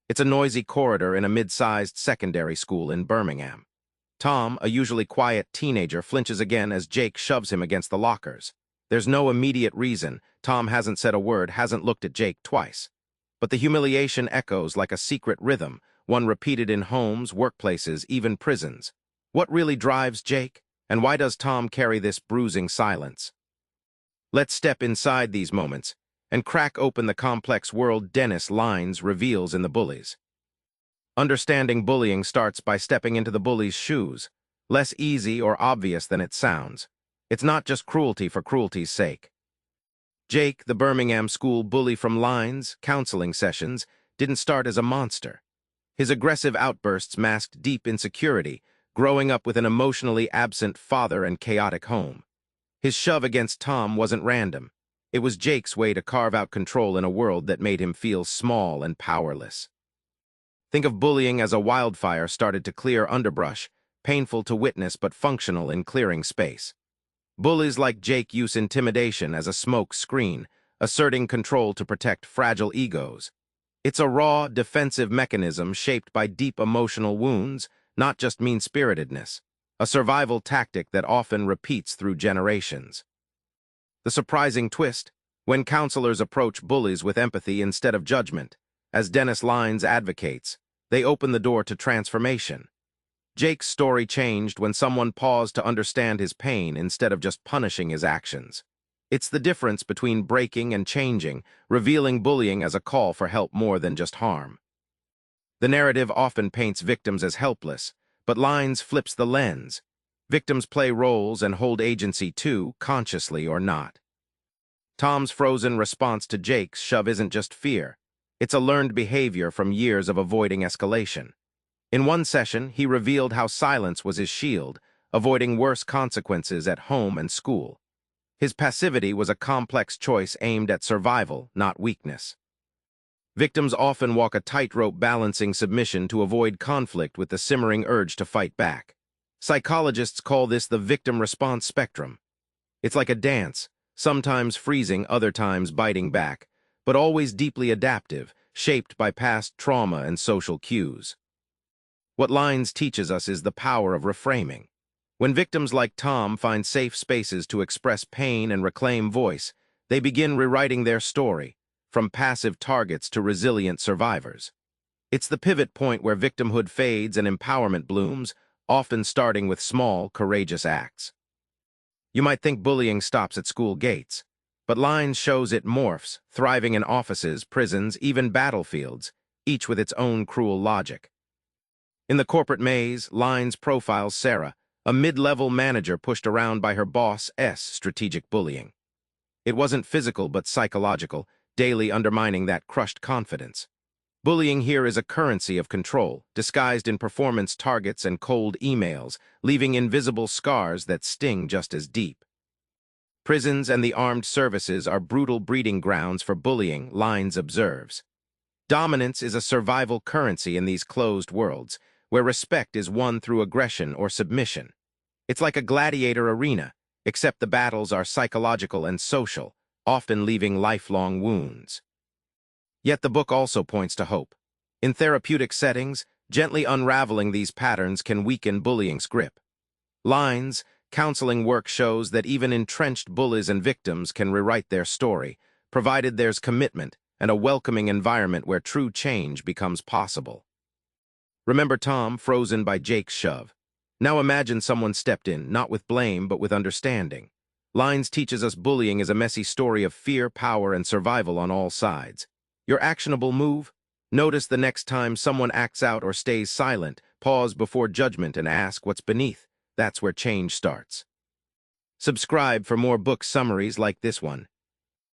It's a noisy corridor in a mid-sized secondary school in Birmingham. Tom, a usually quiet teenager, flinches again as Jake shoves him against the lockers. There's no immediate reason. Tom hasn't said a word, hasn't looked at Jake twice. But the humiliation echoes like a secret rhythm, one repeated in homes, workplaces, even prisons. What really drives Jake? And why does Tom carry this bruising silence? Let's step inside these moments and crack open the complex world Dennis Lines reveals in the Bullies. Understanding bullying starts by stepping into the bully's shoes, less easy or obvious than it sounds. It's not just cruelty for cruelty's sake. Jake, the Birmingham school bully from Lines, counseling sessions, didn't start as a monster. His aggressive outbursts masked deep insecurity, growing up with an emotionally absent father and chaotic home. His shove against Tom wasn't random. It was Jake's way to carve out control in a world that made him feel small and powerless. Think of bullying as a wildfire started to clear underbrush, painful to witness but functional in clearing space. Bullies like Jake use intimidation as a smoke screen, asserting control to protect fragile egos. It's a raw, defensive mechanism shaped by deep emotional wounds, not just mean-spiritedness, a survival tactic that often repeats through generations. The surprising twist, when counselors approach bullies with empathy instead of judgment, as Dennis Lines advocates, they open the door to transformation. Jake's story changed when someone paused to understand his pain instead of just punishing his actions. It's the difference between breaking and changing, revealing bullying as a call for help more than just harm. The narrative often paints victims as helpless, but Lines flips the lens. Victims play roles and hold agency too, consciously or not. Tom's frozen response to Jake's shove isn't just fear. It's a learned behavior from years of avoiding escalation. In one session, he revealed how silence was his shield, avoiding worse consequences at home and school. His passivity was a complex choice aimed at survival, not weakness. Victims often walk a tightrope balancing submission to avoid conflict with the simmering urge to fight back. Psychologists call this the victim response spectrum. It's like a dance, sometimes freezing, other times biting back, but always deeply adaptive, shaped by past trauma and social cues. What Lines teaches us is the power of reframing. When victims like Tom find safe spaces to express pain and reclaim voice, they begin rewriting their story, from passive targets to resilient survivors. It's the pivot point where victimhood fades and empowerment blooms, often starting with small, courageous acts. You might think bullying stops at school gates, but Lines shows it morphs, thriving in offices, prisons, even battlefields, each with its own cruel logic. In the corporate maze, Lines profiles Sarah, a mid-level manager pushed around by her boss's strategic bullying. It wasn't physical but psychological, daily undermining that crushed confidence. Bullying here is a currency of control, disguised in performance targets and cold emails, leaving invisible scars that sting just as deep. Prisons and the armed services are brutal breeding grounds for bullying, Lines observes. Dominance is a survival currency in these closed worlds, where respect is won through aggression or submission. It's like a gladiator arena, except the battles are psychological and social, often leaving lifelong wounds. Yet the book also points to hope. In therapeutic settings, gently unraveling these patterns can weaken bullying's grip. Lines, counseling work shows that even entrenched bullies and victims can rewrite their story, provided there's commitment and a welcoming environment where true change becomes possible. Remember Tom, frozen by Jake's shove. Now imagine someone stepped in, not with blame, but with understanding. Lines teaches us bullying is a messy story of fear, power, and survival on all sides. Your actionable move? Notice the next time someone acts out or stays silent, pause before judgment and ask what's beneath. That's where change starts. Subscribe for more book summaries like this one.